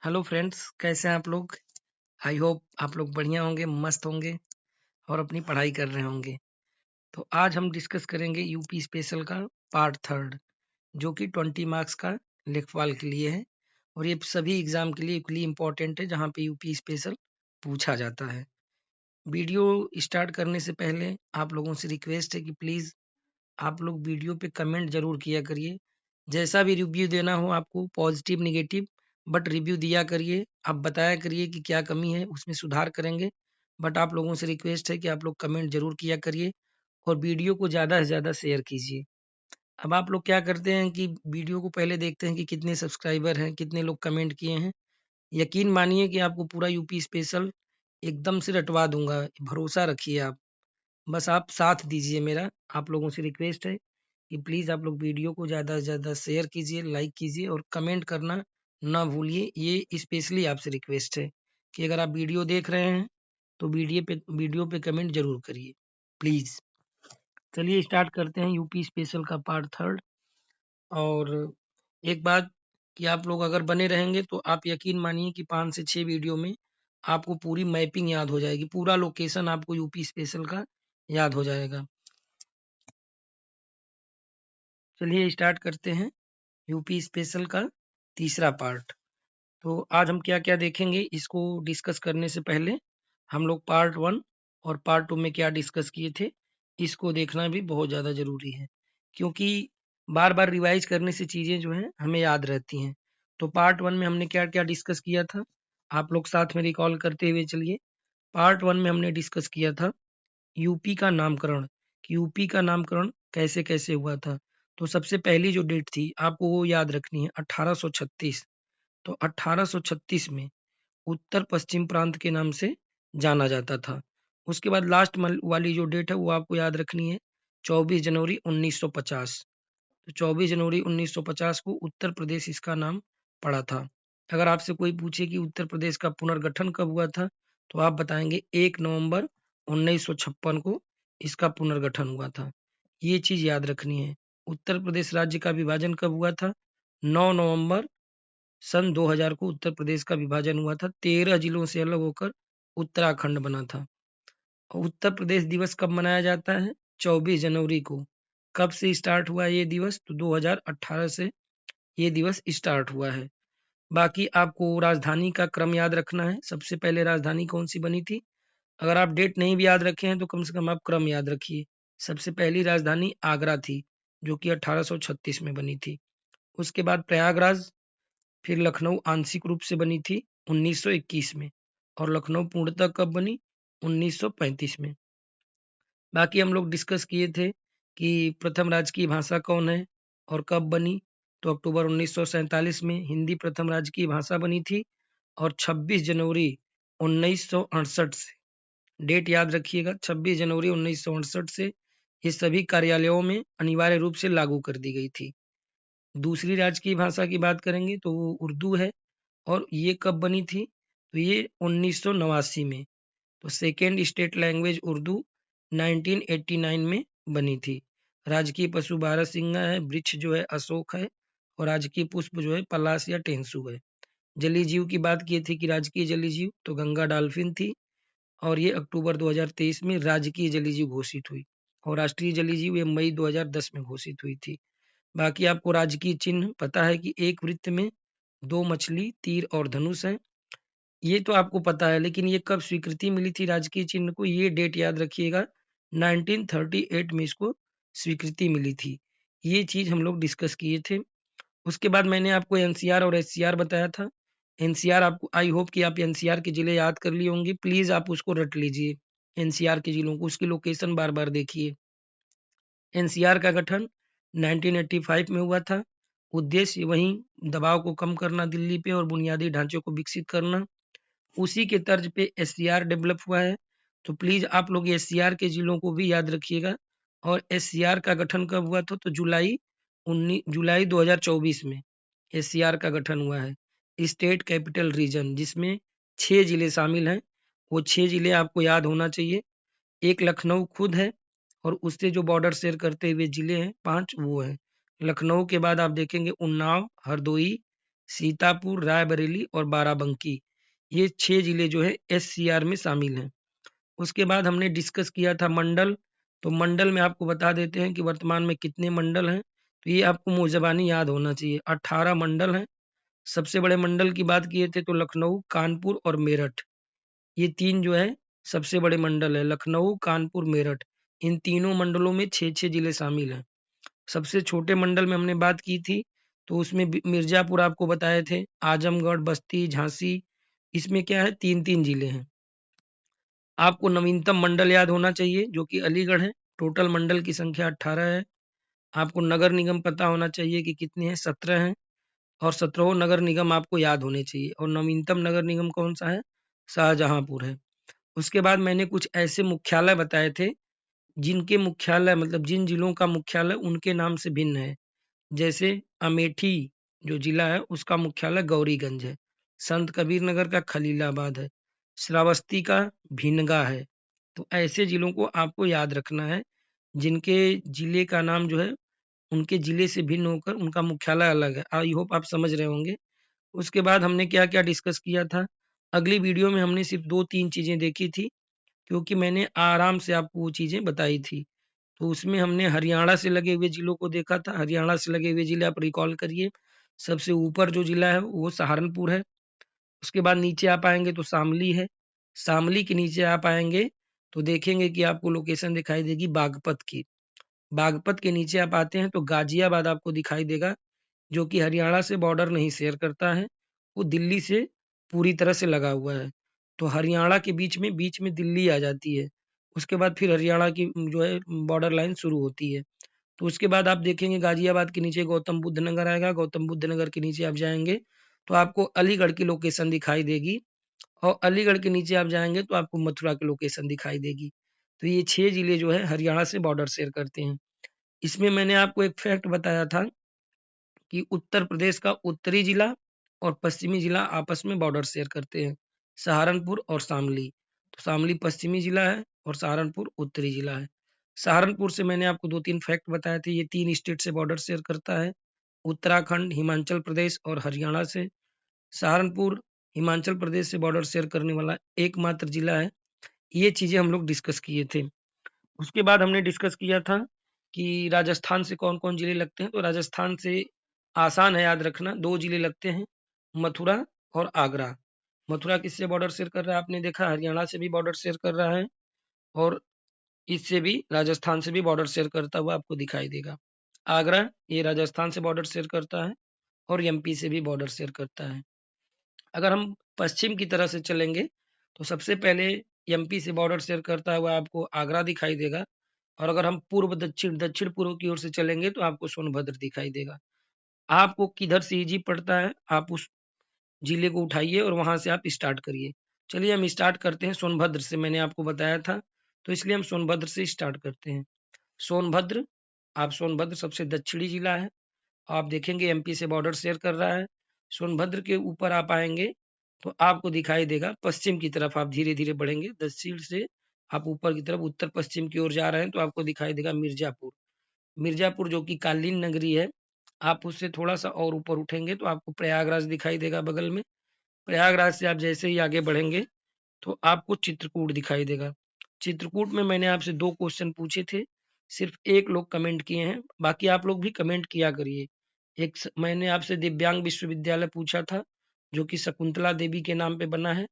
Hello friends, कैसे हैं आप लोग? आई होप आप लोग बढ़िया होंगे, मस्त होंगे और अपनी पढ़ाई कर रहे होंगे। तो आज हम डिस्कस करेंगे यूपी स्पेशल का पार्ट थर्ड, जो कि 20 मार्क्स का लेखपाल के लिए है और ये सभी एग्जाम के लिए इक्वली इम्पोर्टेंट है, जहाँ पे यूपी स्पेशल पूछा जाता है। वीडियो स्टार्ट करने से पहले आप लोगों से रिक्वेस्ट है कि प्लीज़ आप लोग वीडियो पे कमेंट ज़रूर किया करिए। जैसा भी रिव्यू देना हो आपको, पॉजिटिव, नेगेटिव, बट रिव्यू दिया करिए। आप बताया करिए कि क्या कमी है, उसमें सुधार करेंगे। बट आप लोगों से रिक्वेस्ट है कि आप लोग कमेंट ज़रूर किया करिए और वीडियो को ज़्यादा से ज़्यादा शेयर कीजिए। अब आप लोग क्या करते हैं कि वीडियो को पहले देखते हैं कि कितने सब्सक्राइबर हैं, कितने लोग कमेंट किए हैं। यकीन मानिए कि आपको पूरा यूपी स्पेशल एकदम से रटवा दूँगा, भरोसा रखिए आप। बस आप साथ दीजिए मेरा। आप लोगों से रिक्वेस्ट है कि प्लीज़ आप लोग वीडियो को ज़्यादा से ज़्यादा शेयर कीजिए, लाइक कीजिए और कमेंट करना ना भूलिए। ये स्पेशली आपसे रिक्वेस्ट है कि अगर आप वीडियो देख रहे हैं तो वीडियो पे कमेंट ज़रूर करिए, प्लीज़। चलिए स्टार्ट करते हैं यूपी स्पेशल का पार्ट थर्ड। और एक बात कि आप लोग अगर बने रहेंगे तो आप यकीन मानिए कि 5 से 6 वीडियो में आपको पूरी मैपिंग याद हो जाएगी, पूरा लोकेशन आपको यूपी स्पेशल का याद हो जाएगा। चलिए स्टार्ट करते हैं यूपी स्पेशल का तीसरा पार्ट। तो आज हम क्या-क्या देखेंगे, इसको डिस्कस करने से पहले हम लोग पार्ट 1 और पार्ट 2 में क्या डिस्कस किए थे, इसको देखना भी बहुत ज़्यादा ज़रूरी है। क्योंकि बार-बार रिवाइज़ करने से चीज़ें जो हैं हमें याद रहती हैं। तो पार्ट 1 में हमने क्या-क्या डिस्कस किया था, आप लोग साथ में रिकॉल करते हुए चलिए। पार्ट 1 में हमने डिस्कस किया था यूपी का नामकरण, कि यूपी का नामकरण कैसे-कैसे हुआ था। तो सबसे पहली जो डेट थी आपको वो याद रखनी है, 1836। तो 1836 में उत्तर पश्चिम प्रांत के नाम से जाना जाता था। उसके बाद लास्ट वाली जो डेट है वो आपको याद रखनी है, 24 जनवरी 1950। तो 24 जनवरी 1950 को उत्तर प्रदेश इसका नाम पड़ा था। अगर आपसे कोई पूछे कि उत्तर प्रदेश का पुनर्गठन कब हुआ था, तो आप बताएंगे 1 नवंबर 1956 को इसका पुनर्गठन हुआ था। ये चीज याद रखनी है। उत्तर प्रदेश राज्य का विभाजन कब हुआ था? 9 नवंबर सन 2000 को उत्तर प्रदेश का विभाजन हुआ था। 13 जिलों से अलग होकर उत्तराखंड बना था। उत्तर प्रदेश दिवस कब मनाया जाता है? 24 जनवरी को। कब से स्टार्ट हुआ ये दिवस? तो 2018 से ये दिवस स्टार्ट हुआ है। बाकी आपको राजधानी का क्रम याद रखना है। सबसे पहले राजधानी कौन सी बनी थी? अगर आप डेट नहीं भी याद रखे हैं तो कम से कम आप क्रम याद रखिए। सबसे पहली राजधानी आगरा थी, जो कि 1836 में बनी थी। उसके बाद प्रयागराज, फिर लखनऊ आंशिक रूप से बनी थी 1921 में, और लखनऊ पूर्णतः कब बनी? 1935 में। बाकी हम लोग डिस्कस किए थे कि प्रथम राजकीय भाषा कौन है और कब बनी। तो अक्टूबर 1947 में हिंदी प्रथम राजकीय भाषा बनी थी और 26 जनवरी 1968 से, डेट याद रखिएगा, 26 जनवरी 1968 से ये सभी कार्यालयों में अनिवार्य रूप से लागू कर दी गई थी। दूसरी राजकीय भाषा की बात करेंगे तो वो उर्दू है और ये कब बनी थी? तो ये 1989 में। तो सेकेंड स्टेट लैंग्वेज उर्दू 1989 में बनी थी। राजकीय पशु बारहसिंगा है, वृक्ष जो है अशोक है और राजकीय पुष्प जो है पलाश या टेंसू है। जलीय जीव की बात की थी कि राजकीय जलीय जीव तो गंगा डॉल्फिन थी और ये अक्टूबर 2023 में राजकीय जलीय जीव घोषित हुई, और राष्ट्रीय जलीय जीव ये मई 2010 में घोषित हुई थी। बाकी आपको राजकीय चिन्ह पता है कि एक वृत्त में 2 मछली, तीर और धनुष है। ये तो आपको पता है, लेकिन ये कब स्वीकृति मिली थी राजकीय चिन्ह को? ये डेट याद रखिएगा, 1938 में इसको स्वीकृति मिली थी। ये चीज़ हम लोग डिस्कस किए थे। उसके बाद मैंने आपको एनसीआर और एससीआर बताया था। एनसीआर आपको, आई होप कि आप एनसीआर के ज़िले याद कर लिए होंगे। प्लीज़ आप उसको रट लीजिए, एनसीआर के ज़िलों को, उसकी लोकेशन बार-बार देखिए। एनसीआर का गठन 1985 में हुआ था। उद्देश्य वहीं दबाव को कम करना दिल्ली पे और बुनियादी ढांचे को विकसित करना। उसी के तर्ज पे एससीआर डेवलप हुआ है। तो प्लीज़ आप लोग एससीआर के ज़िलों को भी याद रखिएगा। और एससीआर का गठन कब हुआ था? तो जुलाई 2024 में एससीआर का गठन हुआ है। स्टेट कैपिटल रीजन, जिसमें 6 ज़िले शामिल हैं। वो 6 ज़िले आपको याद होना चाहिए। एक लखनऊ खुद है और उससे जो बॉर्डर शेयर करते हुए ज़िले हैं 5, वो हैं। लखनऊ के बाद आप देखेंगे उन्नाव, हरदोई, सीतापुर, रायबरेली और बाराबंकी, ये 6 जिले जो है एससीआर में शामिल हैं। उसके बाद हमने डिस्कस किया था मंडल, तो मंडल में आपको बता देते हैं कि वर्तमान में कितने मंडल हैं। तो ये आपको मुँह ज़बानी याद होना चाहिए, 18 मंडल हैं। सबसे बड़े मंडल की बात किए थे तो लखनऊ, कानपुर और मेरठ, ये 3 जो है सबसे बड़े मंडल है। लखनऊ, कानपुर, मेरठ, इन तीनों मंडलों में 6-6 जिले शामिल हैं। सबसे छोटे मंडल में हमने बात की थी, तो उसमें मिर्ज़ापुर आपको बताए थे, आजमगढ़, बस्ती, झांसी, इसमें क्या है 3-3 जिले हैं। आपको नवीनतम मंडल याद होना चाहिए जो कि अलीगढ़ है, टोटल मंडल की संख्या 18 है। आपको नगर निगम पता होना चाहिए कि कितने हैं, 17 हैं, और 17 नगर निगम आपको याद होने चाहिए। और नवीनतम नगर निगम कौन सा है, शाहजहांपुर है। उसके बाद मैंने कुछ ऐसे मुख्यालय बताए थे जिनके मुख्यालय मतलब जिन जिलों का मुख्यालय उनके नाम से भिन्न है। जैसे अमेठी जो जिला है उसका मुख्यालय गौरीगंज है, संत कबीर नगर का खलीलाबाद है, श्रावस्ती का भिनगा है। तो ऐसे जिलों को आपको याद रखना है जिनके जिले का नाम जो है उनके जिले से भिन्न होकर उनका मुख्यालय अलग है। आई होप आप समझ रहे होंगे। उसके बाद हमने क्या-क्या डिस्कस किया था। अगली वीडियो में हमने सिर्फ 2-3 चीज़ें देखी थी, क्योंकि मैंने आराम से आपको वो चीज़ें बताई थी। तो उसमें हमने हरियाणा से लगे हुए जिलों को देखा था। हरियाणा से लगे हुए जिले आप रिकॉल करिए। सबसे ऊपर जो जिला है वो सहारनपुर है। उसके बाद नीचे आप आएँगे तो शामली है। शामली के नीचे आप आएँगे तो देखेंगे कि आपको लोकेशन दिखाई देगी बागपत की। बागपत के नीचे आप आते हैं तो गाज़ियाबाद आपको दिखाई देगा, जो कि हरियाणा से बॉर्डर नहीं शेयर करता है, वो दिल्ली से पूरी तरह से लगा हुआ है। तो हरियाणा के बीच में दिल्ली आ जाती है। उसके बाद फिर हरियाणा की जो है बॉर्डर लाइन शुरू होती है। तो उसके बाद आप देखेंगे गाज़ियाबाद के नीचे गौतम बुद्ध नगर आएगा, गौतम बुद्ध नगर के नीचे आप जाएँगे तो आपको अलीगढ़ की लोकेशन दिखाई देगी, और अलीगढ़ के नीचे आप जाएँगे तो आपको मथुरा की लोकेशन दिखाई देगी। तो ये 6 जिले जो है हरियाणा से बॉर्डर शेयर करते हैं। इसमें मैंने आपको एक फैक्ट बताया था कि उत्तर प्रदेश का उत्तरी जिला और पश्चिमी जिला आपस में बॉर्डर शेयर करते हैं, सहारनपुर और शामली। तो शामली पश्चिमी जिला है और सहारनपुर उत्तरी जिला है। सहारनपुर से मैंने आपको 2-3 फैक्ट बताए थे, ये 3 स्टेट से बॉर्डर शेयर करता है, उत्तराखंड, हिमाचल प्रदेश और हरियाणा से। सहारनपुर हिमाचल प्रदेश से बॉर्डर शेयर करने वाला एकमात्र जिला है। ये चीज़ें हम लोग डिस्कस किए थे। उसके बाद हमने डिस्कस किया था कि राजस्थान से कौन-कौन जिले लगते हैं, तो राजस्थान से आसान है याद रखना, 2 जिले लगते हैं, मथुरा और आगरा। मथुरा किससे बॉर्डर शेयर कर रहा है आपने देखा, हरियाणा से भी बॉर्डर शेयर कर रहा है, और इससे भी राजस्थान से भी बॉर्डर शेयर करता हुआ आपको दिखाई देगा। आगरा ये राजस्थान से बॉर्डर शेयर करता है और एमपी से भी बॉर्डर शेयर करता है। अगर हम पश्चिम की तरह से चलेंगे तो सबसे पहले एमपी से बॉर्डर शेयर करता हुआ आपको आगरा दिखाई देगा, और अगर हम पूर्व दक्षिण दक्षिण पूर्व की ओर से चलेंगे तो आपको सोनभद्र दिखाई देगा। आपको किधर से ईजी पड़ता है आप उस जिले को उठाइए और वहां से आप स्टार्ट करिए। चलिए हम स्टार्ट करते हैं सोनभद्र से, मैंने आपको बताया था तो इसलिए हम सोनभद्र से स्टार्ट करते हैं। सोनभद्र, आप सोनभद्र सबसे दक्षिणी जिला है, आप देखेंगे एमपी से बॉर्डर शेयर कर रहा है। सोनभद्र के ऊपर आप आएँगे, तो आपको दिखाई देगा पश्चिम की तरफ आप धीरे-धीरे बढ़ेंगे, दक्षिण से आप ऊपर की तरफ उत्तर-पश्चिम की ओर जा रहे हैं, तो आपको दिखाई देगा मिर्ज़ापुर। मिर्ज़ापुर जो कि कालीन नगरी है, आप उससे थोड़ा-सा और ऊपर उठेंगे तो आपको प्रयागराज दिखाई देगा बगल में। प्रयागराज से आप जैसे ही आगे बढ़ेंगे, तो आपको चित्रकूट दिखाई देगा। चित्रकूट में मैंने आपसे 2 क्वेश्चन पूछे थे, सिर्फ़ 1 लोग कमेंट किए हैं, बाकी आप लोग भी कमेंट किया करिए। एक स मैंने आपसे दिव्यांग विश्वविद्यालय पूछा था, जो कि शकुंतला देवी के नाम पे बना है,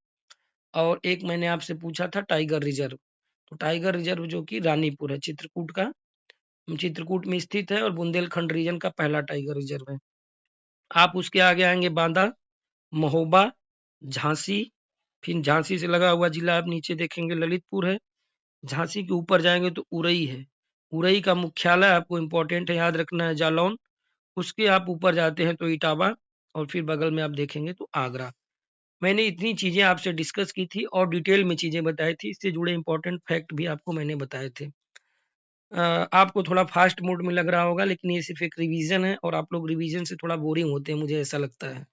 और एक मैंने आपसे पूछा था टाइगर रिज़र्व। तो टाइगर रिज़र्व जो कि रानीपुर है, चित्रकूट में स्थित है और बुंदेलखंड रीजन का पहला टाइगर रिज़र्व है। आप उसके आगे आएँगे बांदा, महोबा, झांसी, फिर झांसी से लगा हुआ जिला आप नीचे देखेंगे ललितपुर है। झांसी के ऊपर जाएँगे तो उरई है। उरई का मुख्यालय आपको इम्पोर्टेंट है, याद रखना है, जालौन। उसके आप ऊपर जाते हैं तो इटावा, और फिर बगल में आप देखेंगे तो आगरा। मैंने इतनी चीज़ें आपसे डिस्कस की थी और डिटेल में चीज़ें बताई थी, इससे जुड़े इम्पोर्टेंट फैक्ट भी आपको मैंने बताए थे। आपको थोड़ा फ़ास्ट मोड में लग रहा होगा, लेकिन ये सिर्फ़ एक रिवीज़न है और आप लोग रिवीज़न से थोड़ा बोरिंग होते हैं, मुझे ऐसा लगता है।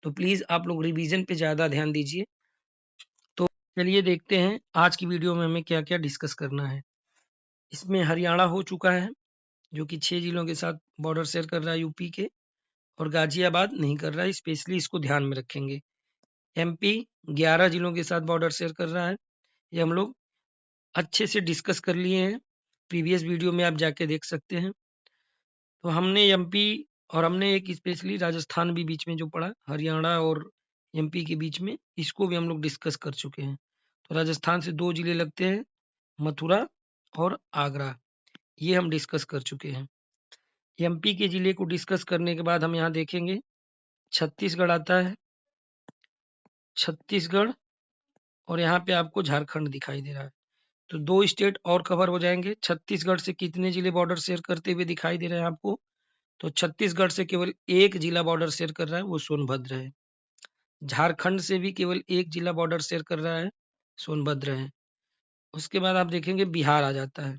तो प्लीज़ आप लोग रिवीज़न पे ज़्यादा ध्यान दीजिए। तो चलिए देखते हैं आज की वीडियो में हमें क्या-क्या डिस्कस करना है। इसमें हरियाणा हो चुका है, जो कि 6 जिलों के साथ बॉर्डर शेयर कर रहा है यूपी के, और गाजियाबाद नहीं कर रहा है, स्पेशली इसको ध्यान में रखेंगे। एमपी 11 जिलों के साथ बॉर्डर शेयर कर रहा है। ये हम लोग अच्छे से डिस्कस कर लिए हैं, प्रीवियस वीडियो में आप जाके देख सकते हैं। तो हमने एमपी और हमने एक स्पेशली राजस्थान भी बीच में जो पड़ा, हरियाणा और एमपी के बीच में, इसको भी हम लोग डिस्कस कर चुके हैं। तो राजस्थान से 2 जिले लगते हैं, मथुरा और आगरा, ये हम डिस्कस कर चुके हैं। एमपी के जिले को डिस्कस करने के बाद हम यहाँ देखेंगे छत्तीसगढ़ आता है, छत्तीसगढ़, और यहाँ पे आपको झारखंड दिखाई दे रहा है। तो 2 स्टेट और कवर हो जाएंगे। छत्तीसगढ़ से कितने जिले बॉर्डर शेयर करते हुए दिखाई दे रहे हैं आपको? तो छत्तीसगढ़ से केवल एक जिला बॉर्डर शेयर कर रहा है, वो सोनभद्र है। झारखंड से भी केवल एक जिला बॉर्डर शेयर कर रहा है, सोनभद्र है। उसके बाद आप देखेंगे बिहार आ जाता है।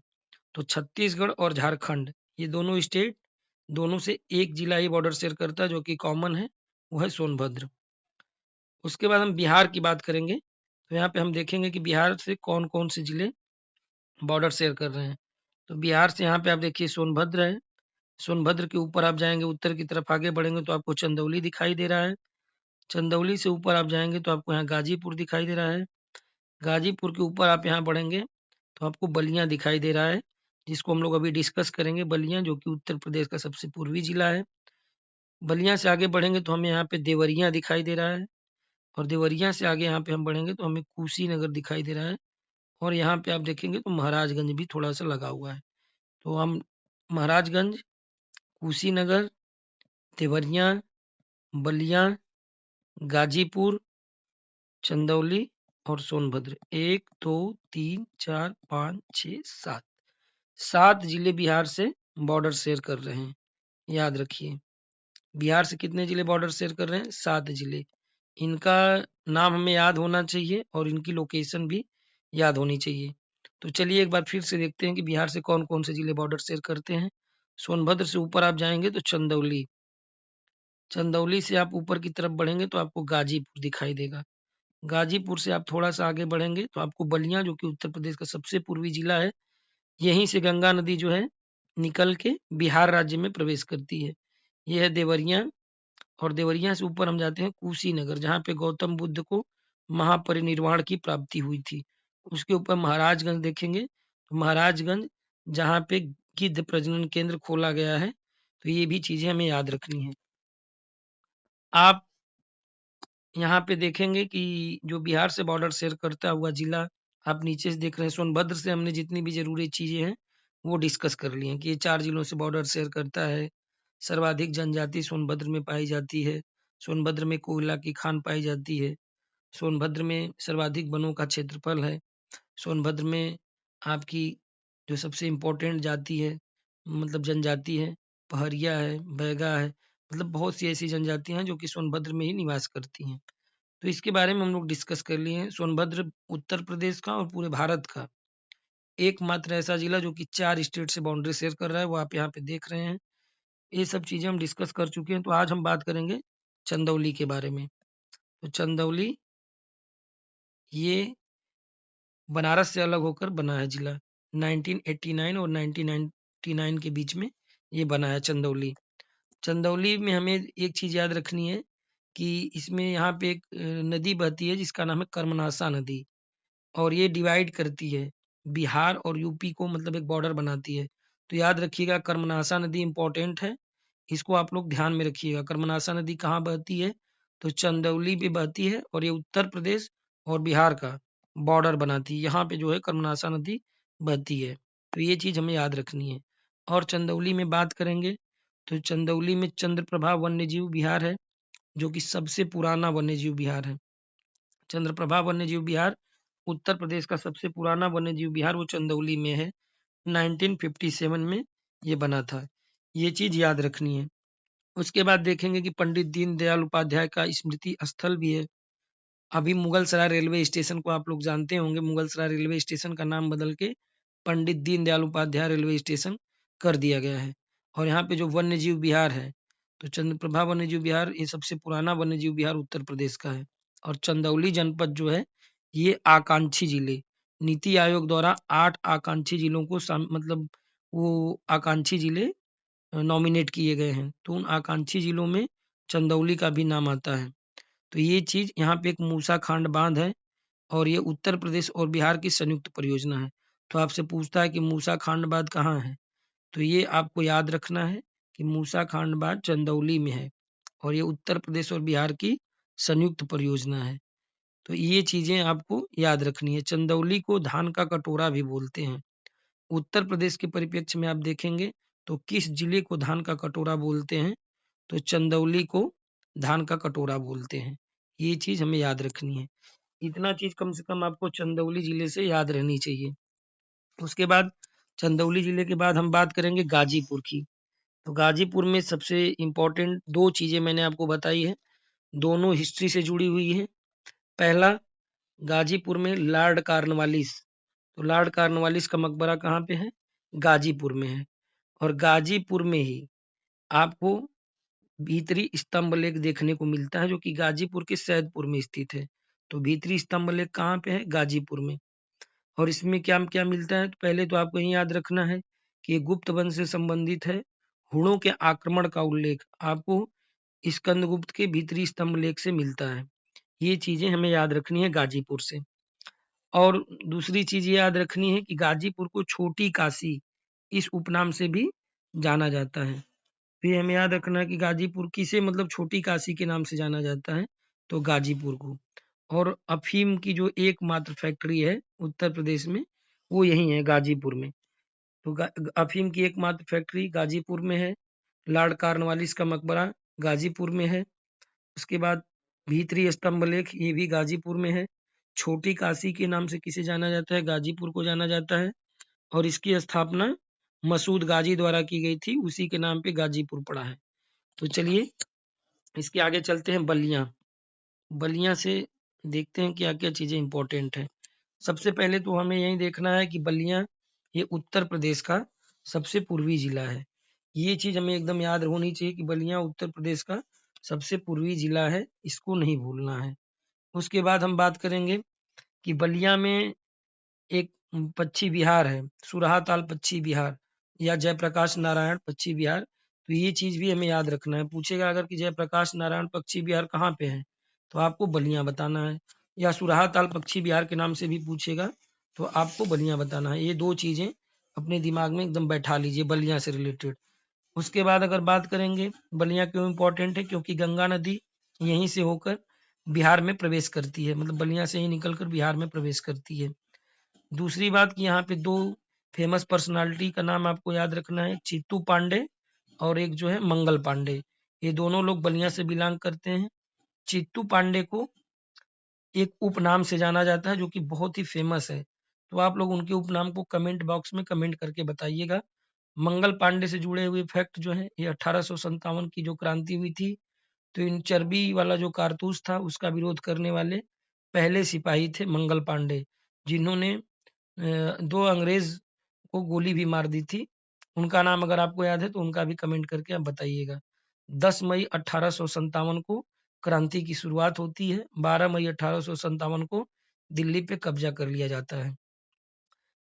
तो छत्तीसगढ़ और झारखंड, ये दोनों स्टेट, दोनों से एक जिला ही बॉर्डर शेयर करता है, जो कि कॉमन है, वो है सोनभद्र। उसके बाद हम बिहार की बात करेंगे। तो यहाँ पे हम देखेंगे कि बिहार से कौन कौन से जिले बॉर्डर शेयर कर रहे हैं। तो बिहार से यहाँ पे आप देखिए सोनभद्र है। सोनभद्र के ऊपर आप जाएंगे, उत्तर की तरफ आगे बढ़ेंगे तो आपको चंदौली दिखाई दे रहा है। चंदौली से ऊपर आप जाएंगे तो आपको यहाँ गाजीपुर दिखाई दे रहा है। गाजीपुर के ऊपर आप यहाँ बढ़ेंगे तो आपको बलिया दिखाई दे रहा है, जिसको हम लोग अभी डिस्कस करेंगे। बलिया जो कि उत्तर प्रदेश का सबसे पूर्वी जिला है। बलिया से आगे बढ़ेंगे तो हमें यहाँ पे देवरिया दिखाई दे रहा है, और देवरिया से आगे यहाँ पे हम बढ़ेंगे तो हमें कुशीनगर दिखाई दे रहा है। और यहाँ पे आप देखेंगे तो महाराजगंज भी थोड़ा सा लगा हुआ है। तो हम महाराजगंज, कुशीनगर, देवरिया, बलिया, गाजीपुर, चंदौली और सोनभद्र, 1 2 3 4 5 6 7, 7 जिले बिहार से बॉर्डर शेयर कर रहे हैं। याद रखिए, बिहार से कितने जिले बॉर्डर शेयर कर रहे हैं? 7 जिले। इनका नाम हमें याद होना चाहिए और इनकी लोकेशन भी याद होनी चाहिए। तो चलिए एक बार फिर से देखते हैं कि बिहार से कौन कौन से जिले बॉर्डर शेयर करते हैं। सोनभद्र से ऊपर आप जाएंगे तो चंदौली, चंदौली से आप ऊपर की तरफ बढ़ेंगे तो आपको गाजीपुर दिखाई देगा। गाजीपुर से आप थोड़ा सा आगे बढ़ेंगे तो आपको बलिया, जो कि उत्तर प्रदेश का सबसे पूर्वी जिला है, यहीं से गंगा नदी जो है निकल के बिहार राज्य में प्रवेश करती है। यह है देवरिया, और देवरिया से ऊपर हम जाते हैं कुशीनगर, जहाँ पे गौतम बुद्ध को महापरिनिर्वाण की प्राप्ति हुई थी। उसके ऊपर महाराजगंज देखेंगे, तो महाराजगंज जहाँ पे गिद्ध प्रजनन केंद्र खोला गया है। तो ये भी चीजें हमें याद रखनी है। आप यहाँ पे देखेंगे कि जो बिहार से बॉर्डर शेयर करता हुआ जिला आप नीचे से देख रहे हैं, सोनभद्र से हमने जितनी भी जरूरी चीजें हैं वो डिस्कस कर ली हैं कि ये 4 जिलों से बॉर्डर शेयर करता है। सर्वाधिक जनजाति सोनभद्र में पाई जाती है। सोनभद्र में कोयला की खान पाई जाती है। सोनभद्र में सर्वाधिक वनों का क्षेत्रफल है। सोनभद्र में आपकी जो सबसे इम्पोर्टेंट जाति है, मतलब जनजाति है, पहरिया है, बैगा है, मतलब बहुत सी ऐसी जनजातियां हैं जो कि सोनभद्र में ही निवास करती हैं। तो इसके बारे में हम लोग डिस्कस कर लिए हैं। सोनभद्र उत्तर प्रदेश का और पूरे भारत का एकमात्र ऐसा जिला जो कि 4 स्टेट से बाउंड्री शेयर कर रहा है, वो आप यहाँ पे देख रहे हैं। ये सब चीजें हम डिस्कस कर चुके हैं। तो आज हम बात करेंगे चंदौली के बारे में। तो चंदौली ये बनारस से अलग होकर बना है जिला। 1989 और 1999 के बीच में ये बना है चंदौली। चंदौली में हमें एक चीज याद रखनी है कि इसमें यहाँ पे एक नदी बहती है जिसका नाम है कर्मनासा नदी, और ये डिवाइड करती है बिहार और यूपी को, मतलब एक बॉर्डर बनाती है। तो याद रखिएगा, कर्मनासा नदी इंपॉर्टेंट है, इसको आप लोग ध्यान में रखिएगा। कर्मनासा नदी कहाँ बहती है? तो चंदौली पे बहती है, और ये उत्तर प्रदेश और बिहार का बॉर्डर बनाती है। यहाँ पे जो है कर्मनासा नदी बहती है। तो ये चीज हमें याद रखनी है। और चंदौली में बात करेंगे तो चंदौली में चंद्रप्रभा वन्यजीव विहार है, जो कि सबसे पुराना वन्यजीव विहार है। चंद्रप्रभा वन्यजीव विहार उत्तर प्रदेश का सबसे पुराना वन्यजीव विहार वो चंदौली में है। 1957 में ये बना था। ये चीज याद रखनी है। उसके बाद देखेंगे कि पंडित दीनदयाल उपाध्याय का स्मृति स्थल भी है। अभी मुगलसराय रेलवे स्टेशन को आप लोग जानते होंगे, मुगलसराय रेलवे स्टेशन का नाम बदल के पंडित दीनदयाल उपाध्याय रेलवे स्टेशन कर दिया गया है। और यहाँ पे जो वन्यजीव विहार है, तो चंद्रप्रभा वन्यजीव विहार ये सबसे पुराना वन्यजीव विहार उत्तर प्रदेश का है। और चंदौली जनपद जो है ये आकांक्षी जिले, नीति आयोग द्वारा 8 आकांक्षी जिलों को मतलब वो आकांक्षी जिले नॉमिनेट किए गए हैं, तो उन आकांक्षी जिलों में चंदौली का भी नाम आता है। तो ये चीज़ यहाँ पे एक मूसा खांड बांध है और ये उत्तर प्रदेश और बिहार की संयुक्त परियोजना है। तो आपसे पूछता है कि मूसा खांड बांध कहाँ है? तो ये आपको याद रखना है कि मूसा खांड बांध चंदौली में है और ये उत्तर प्रदेश और बिहार की संयुक्त परियोजना है। तो ये चीज़ें आपको याद रखनी है। चंदौली को धान का कटोरा भी बोलते हैं। उत्तर प्रदेश के परिप्रेक्ष्य में आप देखेंगे तो किस जिले को धान का कटोरा बोलते हैं? तो चंदौली को धान का कटोरा बोलते हैं। ये चीज़ हमें याद रखनी है। इतना चीज़ कम से कम आपको चंदौली जिले से याद रहनी चाहिए। उसके बाद चंदौली जिले के बाद हम बात करेंगे गाजीपुर की। तो गाजीपुर में सबसे इम्पोर्टेंट 2 चीज़ें मैंने आपको बताई है, दोनों हिस्ट्री से जुड़ी हुई हैं। पहला, गाजीपुर में लॉर्ड कॉर्नवालिस, तो लॉर्ड कॉर्नवालिस का मकबरा कहाँ पे है? गाजीपुर में है। और गाजीपुर में ही आपको भीतरी स्तंभ लेख देखने को मिलता है, जो कि गाजीपुर के सैदपुर में स्थित है। तो भीतरी स्तंभ लेख कहाँ पे है? गाजीपुर में। और इसमें क्या क्या मिलता है? तो पहले तो आपको यही याद रखना है कि ये गुप्त वंश से संबंधित है। हुणों के आक्रमण का उल्लेख आपको स्कंदगुप्त के भीतरी स्तंभ लेख से मिलता है। ये चीजें हमें याद रखनी है गाजीपुर से। और दूसरी चीज ये याद रखनी है कि गाजीपुर को छोटी काशी इस उपनाम से भी जाना जाता है। तो ये हमें याद रखना है कि गाजीपुर किसे मतलब छोटी काशी के नाम से जाना जाता है? तो गाजीपुर को। और अफीम की जो एकमात्र फैक्ट्री है उत्तर प्रदेश में, वो यही है गाजीपुर में। तो अफीम की एकमात्र फैक्ट्री गाजीपुर में है। लॉर्ड कॉर्नवालिस का मकबरा गाजीपुर में है। उसके बाद भीतरी स्तंभ लेख ये भी गाजीपुर में है। छोटी काशी के नाम से किसे जाना जाता है? गाजीपुर को जाना जाता है। और इसकी स्थापना मसूद गाजी द्वारा की गई थी, उसी के नाम पे गाजीपुर पड़ा है। तो चलिए इसके आगे चलते हैं बलिया। बलिया से देखते हैं क्या क्या चीजें इंपॉर्टेंट है। सबसे पहले तो हमें यही देखना है कि बलिया ये उत्तर प्रदेश का सबसे पूर्वी जिला है। ये चीज हमें एकदम याद होनी चाहिए कि बलिया उत्तर प्रदेश का सबसे पूर्वी जिला है, इसको नहीं भूलना है। उसके बाद हम बात करेंगे कि बलिया में एक पक्षी विहार है, सुरहा ताल पक्षी विहार या जयप्रकाश नारायण पक्षी विहार। तो ये चीज भी हमें याद रखना है। पूछेगा अगर कि जयप्रकाश नारायण पक्षी विहार कहाँ पे है, तो आपको बलिया बताना है। या सुरहा ताल पक्षी विहार के नाम से भी पूछेगा तो आपको बलिया बताना है। ये 2 चीजें अपने दिमाग में एकदम बैठा लीजिए बलिया से रिलेटेड। उसके बाद अगर बात करेंगे बलिया क्यों इम्पोर्टेंट है, क्योंकि गंगा नदी यहीं से होकर बिहार में प्रवेश करती है, मतलब बलिया से ही निकलकर बिहार में प्रवेश करती है। दूसरी बात कि यहाँ पे 2 फेमस पर्सनालिटी का नाम आपको याद रखना है, चित्तू पांडे और एक जो है मंगल पांडे। ये दोनों लोग बलिया से बिलोंग करते हैं। चित्तू पांडे को एक उपनाम से जाना जाता है जो कि बहुत ही फेमस है। तो आप लोग उनके उपनाम को कमेंट बॉक्स में कमेंट करके बताइएगा। मंगल पांडे से जुड़े हुए फैक्ट जो है, ये 1857 की जो क्रांति हुई थी, तो इन चर्बी वाला जो कारतूस था उसका विरोध करने वाले पहले सिपाही थे मंगल पांडे, जिन्होंने 2 अंग्रेज को गोली भी मार दी थी। उनका नाम अगर आपको याद है तो उनका भी कमेंट करके आप बताइएगा। 10 मई 1857 को क्रांति की शुरुआत होती है। 12 मई 1857 को दिल्ली पे कब्जा कर लिया जाता है।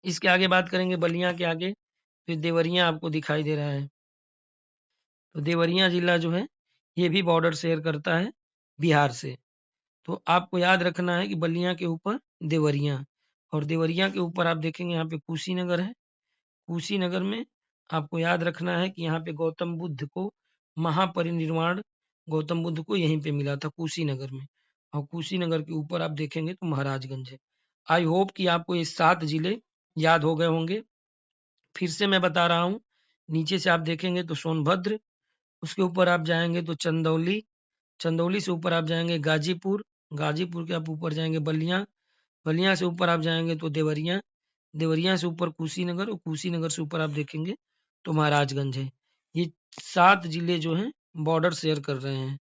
इसके आगे बात करेंगे बलिया के आगे, फिर देवरिया आपको दिखाई दे रहा है। तो देवरिया जिला जो है ये भी बॉर्डर शेयर करता है बिहार से। तो आपको याद रखना है कि बलिया के ऊपर देवरिया, और देवरिया के ऊपर आप देखेंगे यहाँ पे कुशीनगर है। कुशीनगर में आपको याद रखना है कि यहाँ पे गौतम बुद्ध को महापरिनिर्वाण गौतम बुद्ध को यहीं पे मिला था कुशीनगर में। और कुशीनगर के ऊपर आप देखेंगे तो महाराजगंज है। आई होप कि आपको ये 7 जिले याद हो गए होंगे। फिर से मैं बता रहा हूँ, नीचे से आप देखेंगे तो सोनभद्र, उसके ऊपर आप जाएंगे तो चंदौली, चंदौली से ऊपर आप जाएंगे गाजीपुर, गाजीपुर के आप ऊपर जाएंगे बलिया, बलिया से ऊपर आप जाएंगे तो देवरिया, देवरिया से ऊपर कुशीनगर, और कुशीनगर से ऊपर आप देखेंगे तो महाराजगंज है। ये 7 जिले जो हैं बॉर्डर शेयर कर रहे हैं।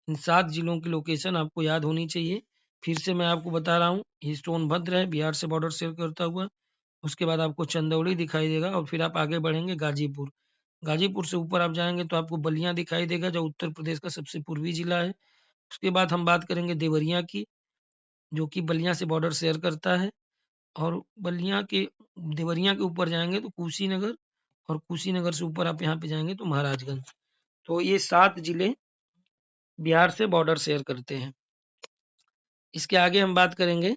इन 7 जिलों की लोकेशन आपको याद होनी चाहिए। फिर से मैं आपको बता रहा हूँ, ये सोनभद्र है बिहार से बॉर्डर शेयर करता हुआ। उसके बाद आपको चंदौली दिखाई देगा और फिर आप आगे बढ़ेंगे गाजीपुर। गाजीपुर से ऊपर आप जाएंगे तो आपको बलिया दिखाई देगा जो उत्तर प्रदेश का सबसे पूर्वी जिला है। उसके बाद हम बात करेंगे देवरिया की, जो कि बलिया से बॉर्डर शेयर करता है। और बलिया के देवरिया के ऊपर जाएंगे तो कुशीनगर और कुशीनगर से ऊपर आप यहाँ पे जाएंगे तो महाराजगंज। तो ये 7 जिले बिहार से बॉर्डर शेयर करते हैं। इसके आगे हम बात करेंगे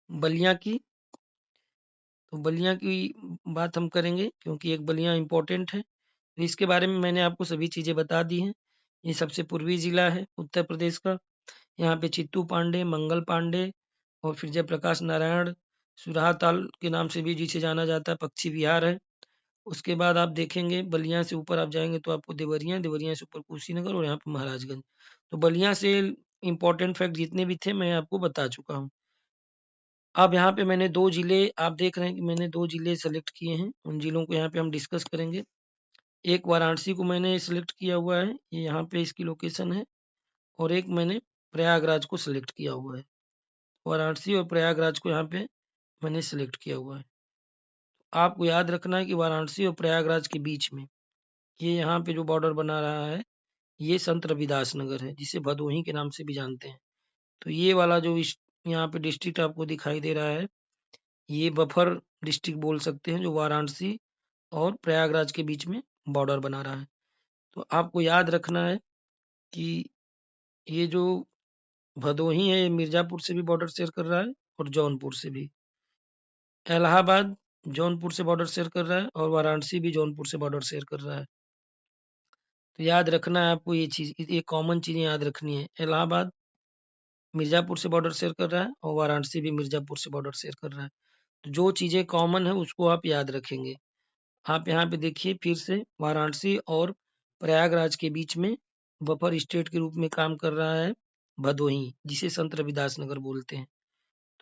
बलिया की। तो बलिया की बात हम करेंगे क्योंकि एक बलिया इम्पोर्टेंट है। तो इसके बारे में मैंने आपको सभी चीज़ें बता दी हैं। ये सबसे पूर्वी जिला है उत्तर प्रदेश का। यहाँ पे चित्तू पांडे, मंगल पांडे और फिर जयप्रकाश नारायण सुरहाताल के नाम से भी जिसे जाना जाता है, पक्षी विहार है। उसके बाद आप देखेंगे बलिया से ऊपर आप जाएंगे तो आपको देवरिया, देवरिया से ऊपर कुशीनगर और यहाँ पे महाराजगंज। तो बलिया से इम्पोर्टेंट फैक्ट जितने भी थे मैं आपको बता चुका हूँ। अब यहाँ पे मैंने 2 जिले आप देख रहे हैं कि मैंने 2 जिले सेलेक्ट किए हैं। उन जिलों को यहाँ पे हम डिस्कस करेंगे। एक वाराणसी को मैंने सेलेक्ट किया हुआ है, ये यहाँ पे इसकी लोकेशन है। और एक मैंने प्रयागराज को सेलेक्ट किया हुआ है। वाराणसी और प्रयागराज को यहाँ पे मैंने सेलेक्ट किया हुआ है। आपको याद रखना है कि वाराणसी और प्रयागराज के बीच में ये यहाँ पे जो बॉर्डर बना रहा है, ये संत रविदास नगर है, जिसे भदोही के नाम से भी जानते हैं। तो ये वाला जो यहाँ पे डिस्ट्रिक्ट आपको दिखाई दे रहा है, ये बफर डिस्ट्रिक्ट बोल सकते हैं, जो वाराणसी और प्रयागराज के बीच में बॉर्डर बना रहा है। तो आपको याद रखना है कि ये जो भदोही है, ये मिर्जापुर से भी बॉर्डर शेयर कर रहा है और जौनपुर से भी। इलाहाबाद जौनपुर से बॉर्डर शेयर कर रहा है और वाराणसी भी जौनपुर से बॉर्डर शेयर कर रहा है। तो याद रखना है आपको ये चीज़, ये कॉमन चीज़ें याद रखनी है। इलाहाबाद मिर्जापुर से बॉर्डर शेयर कर रहा है और वाराणसी भी मिर्जापुर से बॉर्डर शेयर कर रहा है। तो जो चीज़ें कॉमन है उसको आप याद रखेंगे। आप यहाँ पे देखिए फिर से वाराणसी और प्रयागराज के बीच में बफर स्टेट के रूप में काम कर रहा है भदोही, जिसे संत रविदास नगर बोलते हैं।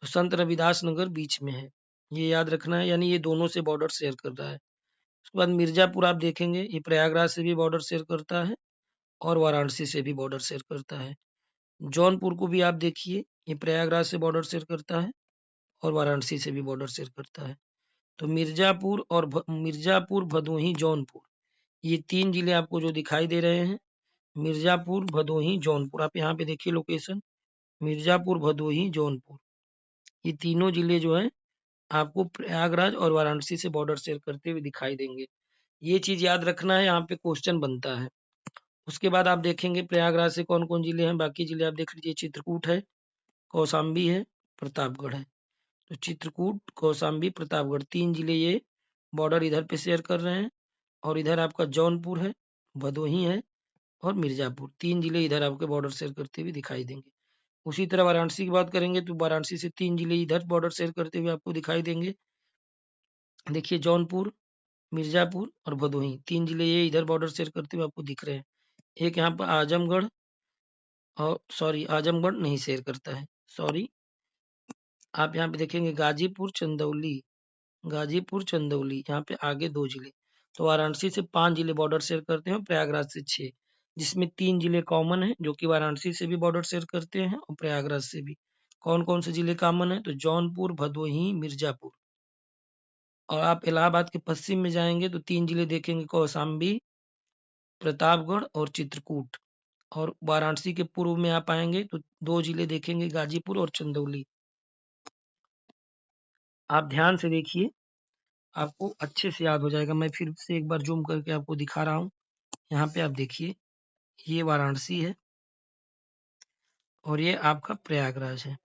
तो संत रविदास नगर बीच में है, ये याद रखना है, यानी ये दोनों से बॉर्डर शेयर कर रहा है। उसके बाद मिर्जापुर आप देखेंगे, ये प्रयागराज से भी बॉर्डर शेयर करता है और वाराणसी से भी बॉर्डर शेयर करता है। जौनपुर को भी आप देखिए, ये प्रयागराज से बॉर्डर शेयर करता है और वाराणसी से भी बॉर्डर शेयर करता है। तो मिर्जापुर, भदोही, जौनपुर, ये 3 जिले आपको जो दिखाई दे रहे हैं, मिर्जापुर, भदोही, जौनपुर, आप यहाँ पे देखिए लोकेशन, मिर्जापुर, भदोही, जौनपुर, ये तीनों जिले जो हैं आपको प्रयागराज और वाराणसी से बॉर्डर शेयर करते हुए दिखाई देंगे। ये चीज़ याद रखना है, यहाँ पे क्वेश्चन बनता है। उसके बाद आप देखेंगे प्रयागराज से कौन-कौन जिले हैं, बाकी जिले आप देख लीजिए, चित्रकूट है, कौशाम्बी है, प्रतापगढ़ है। तो चित्रकूट, कौशाम्बी, प्रतापगढ़ 3 जिले ये बॉर्डर इधर पे शेयर कर रहे हैं और इधर आपका जौनपुर है, भदोही है और मिर्जापुर, 3 जिले इधर आपके बॉर्डर शेयर करते हुए दिखाई देंगे। उसी तरह वाराणसी की बात करेंगे तो वाराणसी से 3 जिले इधर बॉर्डर शेयर करते हुए आपको दिखाई देंगे। देखिए जौनपुर, मिर्जापुर और भदोही 3 जिले ये इधर बॉर्डर शेयर करते हुए आपको दिख रहे हैं। एक यहाँ पर आजमगढ़, और सॉरी आजमगढ़ नहीं शेयर करता है, सॉरी। आप यहाँ पे देखेंगे गाजीपुर, चंदौली, गाजीपुर, चंदौली, यहाँ पे आगे 2 जिले। तो वाराणसी से 5 जिले बॉर्डर शेयर करते हैं और प्रयागराज से 6, जिसमें 3 जिले कॉमन है, जो कि वाराणसी से भी बॉर्डर शेयर करते हैं और प्रयागराज से भी। कौन-कौन से जिले कॉमन है? तो जौनपुर, भदोही, मिर्जापुर। और आप इलाहाबाद के पश्चिम में जाएंगे तो 3 जिले देखेंगे, कौशाम्बी, प्रतापगढ़ और चित्रकूट। और वाराणसी के पूर्व में आप आएंगे तो 2 जिले देखेंगे, गाजीपुर और चंदौली। आप ध्यान से देखिए, आपको अच्छे से याद हो जाएगा। मैं फिर से एक बार जूम करके आपको दिखा रहा हूँ। यहाँ पे आप देखिए, ये वाराणसी है और ये आपका प्रयागराज है,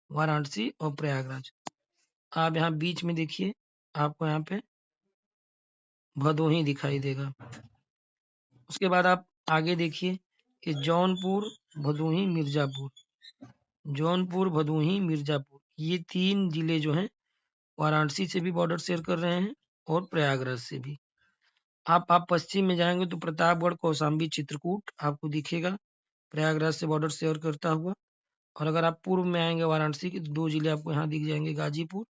वाराणसी और प्रयागराज। आप यहाँ बीच में देखिए, आपको यहाँ पे भदोही दिखाई देगा। उसके बाद आप आगे देखिए, ये जौनपुर, भदोही, मिर्जापुर, जौनपुर, भदोही, मिर्जापुर, ये 3 जिले जो हैं वाराणसी से भी बॉर्डर शेयर कर रहे हैं और प्रयागराज से भी। आप पश्चिम में जाएंगे तो प्रतापगढ़, कौशाम्बी, चित्रकूट आपको दिखेगा, प्रयागराज से बॉर्डर शेयर करता हुआ। और अगर आप पूर्व में आएंगे वाराणसी के तो 2 जिले आपको यहाँ दिख जाएंगे, गाजीपुर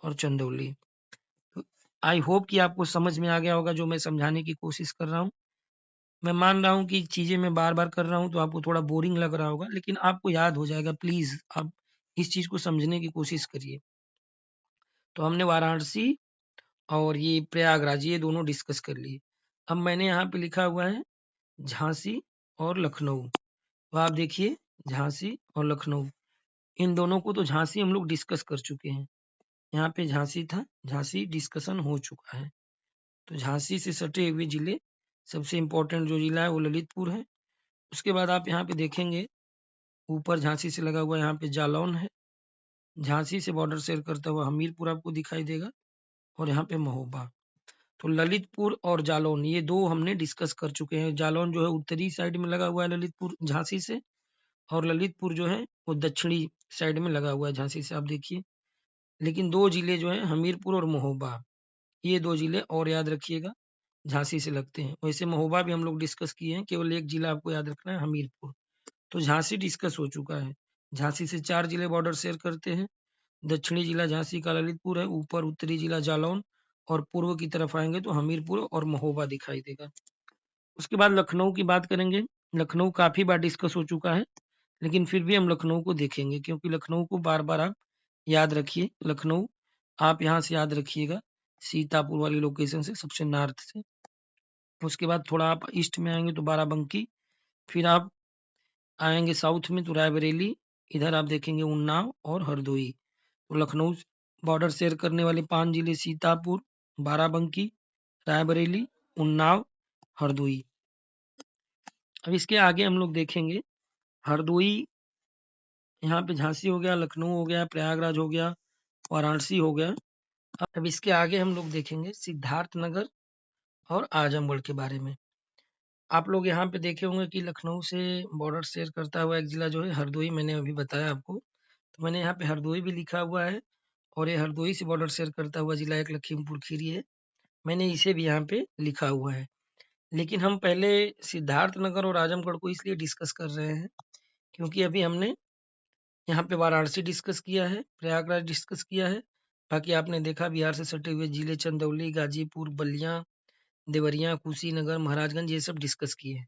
और चंदौली। तो आई होप कि आपको समझ में आ गया होगा जो मैं समझाने की कोशिश कर रहा हूँ। मैं मान रहा हूँ कि चीज़ें मैं बार-बार कर रहा हूँ तो आपको थोड़ा बोरिंग लग रहा होगा, लेकिन आपको याद हो जाएगा। प्लीज़ आप इस चीज़ को समझने की कोशिश करिए। तो हमने वाराणसी और ये प्रयागराज ये दोनों डिस्कस कर लिए। अब मैंने यहाँ पे लिखा हुआ है झांसी और लखनऊ। तो आप देखिए, झांसी और लखनऊ, इन दोनों को तो झांसी हम लोग डिस्कस कर चुके हैं। यहाँ पे झांसी था, झांसी डिस्कशन हो चुका है। तो झांसी से सटे हुए जिले, सबसे इम्पोर्टेंट जो जिला है वो ललितपुर है। उसके बाद आप यहाँ पे देखेंगे ऊपर झांसी से लगा हुआ यहाँ पे जालौन है। झांसी से बॉर्डर शेयर करता हुआ हमीरपुर आपको दिखाई देगा और यहाँ पे महोबा। तो ललितपुर और जालौन ये दो हमने डिस्कस कर चुके हैं। जालौन जो है उत्तरी साइड में लगा हुआ है ललितपुर झांसी से, और ललितपुर जो है वो दक्षिणी साइड में लगा हुआ है झांसी से, आप देखिए। लेकिन दो जिले जो है हमीरपुर और महोबा, ये दो जिले और याद रखिएगा, झांसी से लगते हैं। वैसे महोबा भी हम लोग डिस्कस किए हैं, केवल एक जिला आपको याद रखना है, हमीरपुर। तो झांसी डिस्कस हो चुका है। झांसी से 4 जिले बॉर्डर शेयर करते हैं। दक्षिणी जिला झांसी का ललितपुर है, ऊपर उत्तरी जिला जालौन, और पूर्व की तरफ आएंगे तो हमीरपुर और महोबा दिखाई देगा। उसके बाद लखनऊ की बात करेंगे। लखनऊ काफी बार डिस्कस हो चुका है, लेकिन फिर भी हम लखनऊ को देखेंगे, क्योंकि लखनऊ को बार बार आप याद रखिए। लखनऊ आप यहाँ से याद रखिएगा, सीतापुर वाली लोकेशन से, सबसे नॉर्थ से। उसके बाद थोड़ा आप ईस्ट में आएंगे तो बाराबंकी, फिर आप आएंगे साउथ में तो रायबरेली, इधर आप देखेंगे उन्नाव और हरदोई। तो लखनऊ बॉर्डर शेयर करने वाले 5 जिले सीतापुर, बाराबंकी, रायबरेली, उन्नाव, हरदोई। अब इसके आगे हम लोग देखेंगे हरदोई, यहाँ पे झांसी हो गया, लखनऊ हो गया, प्रयागराज हो गया, वाराणसी हो गया। अब इसके आगे हम लोग देखेंगे सिद्धार्थनगर और आजमगढ़ के बारे में। आप लोग यहाँ पे देखे होंगे कि लखनऊ से बॉर्डर शेयर करता हुआ एक जिला जो है हरदोई, मैंने अभी बताया आपको। तो मैंने यहाँ पे हरदोई भी लिखा हुआ है, और ये हरदोई से बॉर्डर शेयर करता हुआ जिला एक लखीमपुर खीरी है, मैंने इसे भी यहाँ पे लिखा हुआ है। लेकिन हम पहले सिद्धार्थनगर और आजमगढ़ को इसलिए डिस्कस कर रहे हैं क्योंकि अभी हमने यहाँ पे वाराणसी डिस्कस किया है, प्रयागराज डिस्कस किया है। बाकी आपने देखा बिहार से सटे हुए जिले चंदौली, गाजीपुर, बलिया, देवरिया, कुशीनगर, महाराजगंज, ये सब डिस्कस किए हैं।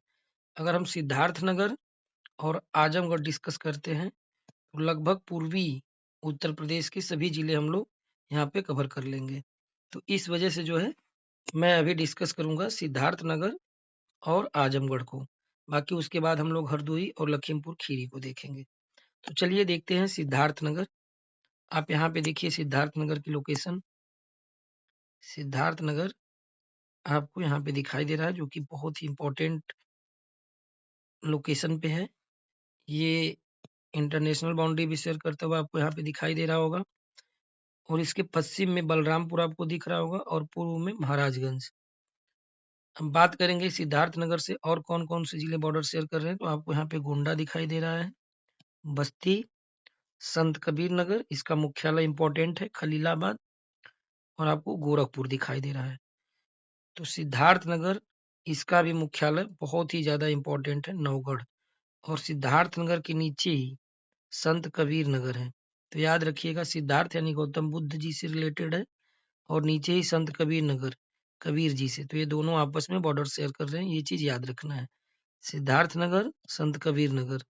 अगर हम सिद्धार्थनगर और आजमगढ़ डिस्कस करते हैं तो लगभग पूर्वी उत्तर प्रदेश के सभी जिले हम लोग यहाँ पे कवर कर लेंगे। तो इस वजह से जो है मैं अभी डिस्कस करूंगा सिद्धार्थनगर और आजमगढ़ को। बाकी उसके बाद हम लोग हरदोई और लखीमपुर खीरी को देखेंगे। तो चलिए देखते हैं सिद्धार्थनगर। आप यहाँ पे देखिए सिद्धार्थनगर की लोकेशन। सिद्धार्थनगर आपको यहाँ पे दिखाई दे रहा है, जो कि बहुत ही इम्पोर्टेंट लोकेशन पे है। ये इंटरनेशनल बाउंड्री भी शेयर करता हुआ आपको यहाँ पे दिखाई दे रहा होगा, और इसके पश्चिम में बलरामपुर आपको दिख रहा होगा और पूर्व में महाराजगंज। हम बात करेंगे सिद्धार्थनगर से और कौन कौन से जिले बॉर्डर शेयर कर रहे हैं, तो आपको यहाँ पे गोंडा दिखाई दे रहा है, बस्ती, संत कबीर नगर, इसका मुख्यालय इंपॉर्टेंट है, खलीलाबाद, और आपको गोरखपुर दिखाई दे रहा है। तो सिद्धार्थनगर, इसका भी मुख्यालय बहुत ही ज्यादा इंपॉर्टेंट है, नौगढ़। और सिद्धार्थनगर के नीचे ही संत कबीर नगर है। तो याद रखिएगा, सिद्धार्थ यानी गौतम बुद्ध जी से रिलेटेड है, और नीचे ही संत कबीर नगर, कबीर जी से। तो ये दोनों आपस में बॉर्डर शेयर कर रहे हैं, ये चीज याद रखना है। सिद्धार्थ नगर, संत कबीर नगर,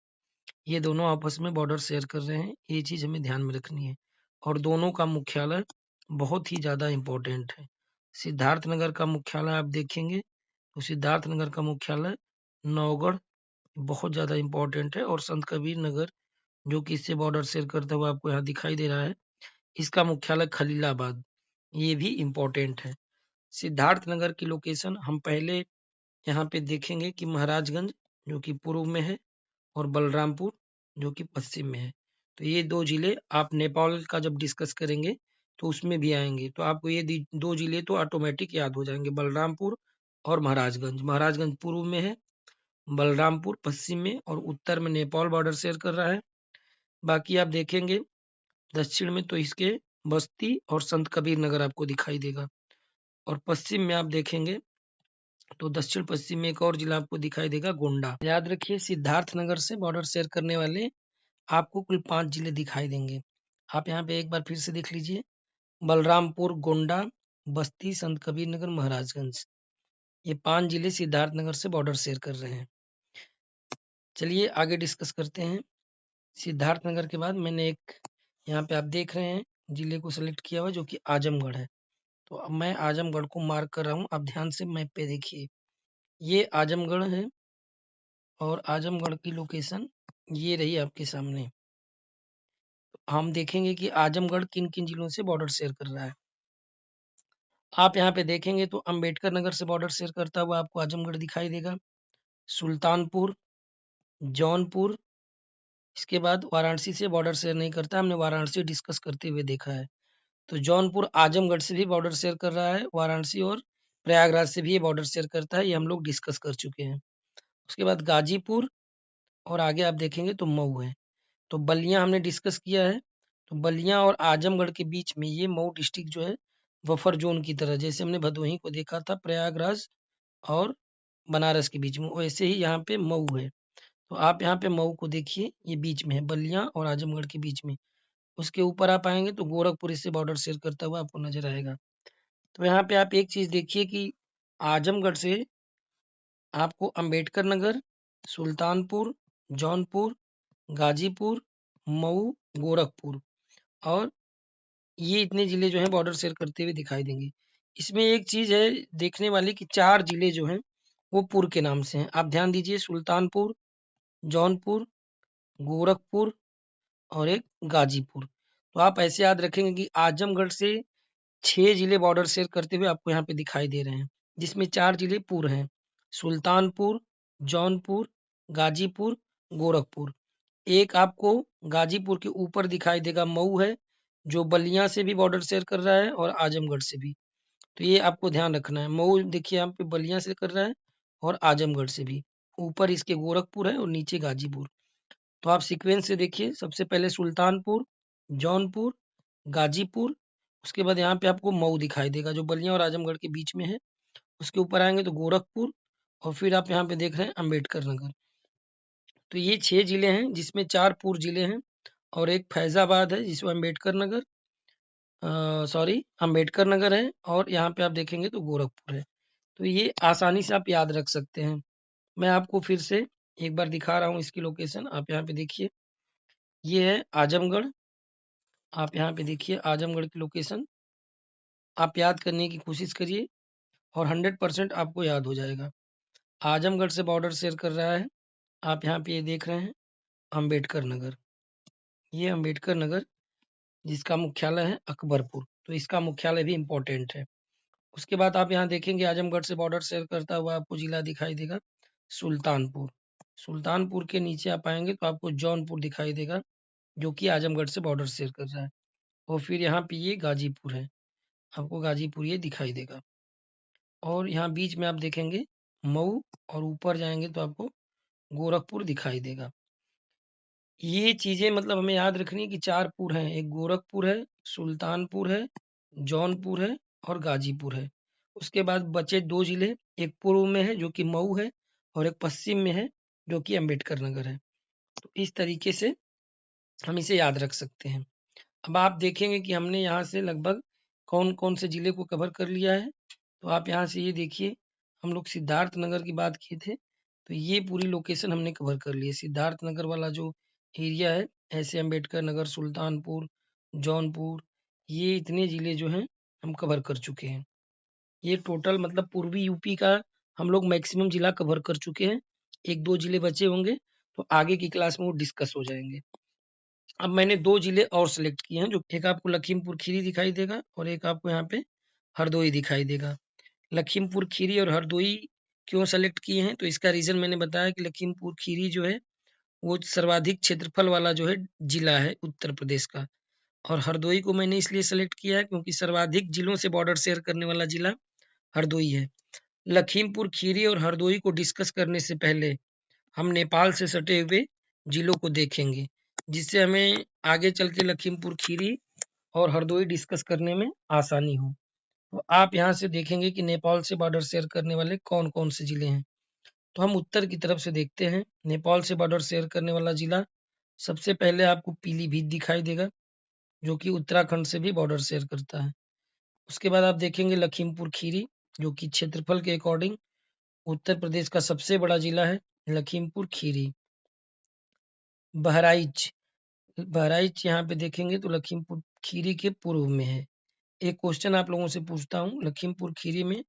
ये दोनों आपस में बॉर्डर शेयर कर रहे हैं, ये चीज हमें ध्यान में रखनी है। और दोनों का मुख्यालय बहुत ही ज्यादा इंपॉर्टेंट है। सिद्धार्थनगर का मुख्यालय आप देखेंगे तो सिद्धार्थनगर का मुख्यालय नौगढ़ बहुत ज्यादा इंपॉर्टेंट है, और संत कबीर नगर जो कि इससे बॉर्डर शेयर करता हुआ आपको यहाँ दिखाई दे रहा है, इसका मुख्यालय खलीलाबाद, ये भी इम्पोर्टेंट है। सिद्धार्थनगर की लोकेशन हम पहले यहाँ पे देखेंगे कि महाराजगंज जो कि पूर्व में है, और बलरामपुर जो कि पश्चिम में है। तो ये दो जिले आप नेपाल का जब डिस्कस करेंगे तो उसमें भी आएंगे, तो आपको ये दो जिले तो ऑटोमेटिक याद हो जाएंगे, बलरामपुर और महाराजगंज। महाराजगंज पूर्व में है, बलरामपुर पश्चिम में, और उत्तर में नेपाल बॉर्डर शेयर कर रहा है। बाकी आप देखेंगे दक्षिण में तो इसके बस्ती और संत कबीर नगर आपको दिखाई देगा, और पश्चिम में आप देखेंगे तो दक्षिण पश्चिम में एक और जिला आपको दिखाई देगा, गोंडा। याद रखिए सिद्धार्थनगर से बॉर्डर शेयर करने वाले आपको कुल 5 जिले दिखाई देंगे। आप यहाँ पे एक बार फिर से देख लीजिए, बलरामपुर, गोंडा, बस्ती, संत कबीर नगर, महाराजगंज, ये 5 जिले सिद्धार्थनगर से बॉर्डर शेयर कर रहे हैं। चलिए आगे डिस्कस करते हैं। सिद्धार्थनगर के बाद मैंने एक यहाँ पे आप देख रहे हैं जिले को सेलेक्ट किया हुआ, जो कि आजमगढ़ है। तो अब मैं आजमगढ़ को मार्क कर रहा हूँ, आप ध्यान से मैप पे देखिए, ये आजमगढ़ है, और आजमगढ़ की लोकेशन ये रही आपके सामने। हम देखेंगे कि आजमगढ़ किन-किन जिलों से बॉर्डर शेयर कर रहा है। आप यहाँ पे देखेंगे तो अंबेडकर नगर से बॉर्डर शेयर करता हुआ आपको आजमगढ़ दिखाई देगा, सुल्तानपुर, जौनपुर, इसके बाद वाराणसी से बॉर्डर शेयर नहीं करता, हमने वाराणसी डिस्कस करते हुए देखा है। तो जौनपुर आजमगढ़ से भी बॉर्डर शेयर कर रहा है, वाराणसी और प्रयागराज से भी ये बॉर्डर शेयर करता है, ये हम लोग डिस्कस कर चुके हैं। उसके बाद गाजीपुर और आगे आप देखेंगे तो मऊ है। तो बलिया हमने डिस्कस किया है, तो बलिया और आजमगढ़ के बीच में ये मऊ डिस्ट्रिक्ट जो है बफर जोन की तरह, जैसे हमने भदोही को देखा था प्रयागराज और बनारस के बीच में, वैसे ही यहाँ पे मऊ है। तो आप यहाँ पे मऊ को देखिए, ये बीच में है, बलिया और आजमगढ़ के बीच में। उसके ऊपर आप आएंगे तो गोरखपुर इससे बॉर्डर शेयर करता हुआ आपको नजर आएगा। तो यहाँ पे आप एक चीज देखिए कि आजमगढ़ से आपको अंबेडकर नगर, सुल्तानपुर, जौनपुर, गाजीपुर, मऊ, गोरखपुर और ये इतने जिले जो हैं बॉर्डर शेयर करते हुए दिखाई देंगे। इसमें एक चीज है देखने वाली कि 4 जिले जो हैं वो पुर के नाम से हैं। आप ध्यान दीजिए, सुल्तानपुर, जौनपुर, गोरखपुर और एक गाजीपुर। तो आप ऐसे याद रखेंगे कि आजमगढ़ से 6 जिले बॉर्डर शेयर करते हुए आपको यहाँ पे दिखाई दे रहे हैं, जिसमें 4 जिले पुर हैं, सुल्तानपुर, जौनपुर, गाजीपुर, गोरखपुर। एक आपको गाजीपुर के ऊपर दिखाई देगा मऊ है, जो बलिया से भी बॉर्डर शेयर कर रहा है और आजमगढ़ से भी। तो ये आपको ध्यान रखना है। मऊ देखिए यहाँ पे बलिया से कर रहा है और आजमगढ़ से भी। ऊपर इसके गोरखपुर है और नीचे गाजीपुर। तो आप सीक्वेंस से देखिए, सबसे पहले सुल्तानपुर, जौनपुर, गाजीपुर, उसके बाद यहाँ पे आपको मऊ दिखाई देगा जो बलिया और आजमगढ़ के बीच में है। उसके ऊपर आएंगे तो गोरखपुर और फिर आप यहाँ पे देख रहे हैं अंबेडकर नगर। तो ये 6 जिले हैं जिसमें 4 पूर्व जिले हैं और एक फैजाबाद है जिसमें अंबेडकर नगर सॉरी अंबेडकर नगर है और यहाँ पे आप देखेंगे तो गोरखपुर है। तो ये आसानी से आप याद रख सकते हैं। मैं आपको फिर से एक बार दिखा रहा हूँ इसकी लोकेशन। आप यहाँ पे देखिए, ये है आजमगढ़। आप यहाँ पे देखिए आजमगढ़ की लोकेशन। आप याद करने की कोशिश करिए और 100% आपको याद हो जाएगा। आजमगढ़ से बॉर्डर शेयर कर रहा है। आप यहाँ पे ये देख रहे हैं अंबेडकर नगर। ये अंबेडकर नगर जिसका मुख्यालय है अकबरपुर। तो इसका मुख्यालय भी इम्पोर्टेंट है। उसके बाद आप यहाँ देखेंगे आजमगढ़ से बॉर्डर शेयर करता हुआ आपको जिला दिखाई देगा सुल्तानपुर। सुल्तानपुर के नीचे आप आएंगे तो आपको जौनपुर दिखाई देगा जो कि आजमगढ़ से बॉर्डर शेयर कर रहा है। और फिर यहाँ पे ये गाजीपुर है, आपको गाजीपुर ये दिखाई देगा। और यहाँ बीच में आप देखेंगे मऊ और ऊपर जाएंगे तो आपको गोरखपुर दिखाई देगा। ये चीजें मतलब हमें याद रखनी है कि 4 पुर हैं, एक गोरखपुर है, सुल्तानपुर है, जौनपुर है और गाजीपुर है। उसके बाद बचे 2 जिले, एक पूर्व में है जो कि मऊ है और एक पश्चिम में है जो कि अंबेडकर नगर है। तो इस तरीके से हम इसे याद रख सकते हैं। अब आप देखेंगे कि हमने यहाँ से लगभग कौन-कौन से जिले को कवर कर लिया है। तो आप यहाँ से ये देखिए, हम लोग सिद्धार्थ नगर की बात किए थे, तो ये पूरी लोकेशन हमने कवर कर ली है। सिद्धार्थ नगर वाला जो एरिया है, ऐसे अंबेडकर नगर, सुल्तानपुर, जौनपुर, ये इतने जिले जो हैं हम कवर कर चुके हैं। ये टोटल मतलब पूर्वी यूपी का हम लोग मैक्सिमम जिला कवर कर चुके हैं। 1-2 जिले बचे होंगे, तो आगे की क्लास में वो डिस्कस हो जाएँगे। अब मैंने 2 जिले और सेलेक्ट किए हैं, जो एक आपको लखीमपुर खीरी दिखाई देगा और एक आपको यहाँ पे हरदोई दिखाई देगा। लखीमपुर खीरी और हरदोई क्यों सेलेक्ट किए हैं? तो इसका रीज़न मैंने बताया कि लखीमपुर खीरी जो है, वो सर्वाधिक क्षेत्रफल वाला जो है जिला है उत्तर प्रदेश का। और हरदोई को मैंने इसलिए सेलेक्ट किया है क्योंकि सर्वाधिक जिलों से बॉर्डर शेयर करने वाला जिला हरदोई है। लखीमपुर खीरी और हरदोई को डिस्कस करने से पहले हम नेपाल से सटे हुए जिलों को देखेंगे, जिससे हमें आगे चल के लखीमपुर खीरी और हरदोई डिस्कस करने में आसानी हो। तो आप यहाँ से देखेंगे कि नेपाल से बॉर्डर शेयर करने वाले कौन-कौन से जिले हैं। तो हम उत्तर की तरफ से देखते हैं। नेपाल से बॉर्डर शेयर करने वाला जिला सबसे पहले आपको पीलीभीत दिखाई देगा, जो कि उत्तराखंड से भी बॉर्डर शेयर करता है। उसके बाद आप देखेंगे लखीमपुर खीरी, जो कि क्षेत्रफल के अकॉर्डिंग उत्तर प्रदेश का सबसे बड़ा जिला है, लखीमपुर खीरी। बहराइच, बहराइच यहाँ पे देखेंगे तो लखीमपुर खीरी के पूर्व में है। एक क्वेश्चन आप लोगों से पूछता हूँ, लखीमपुर खीरी में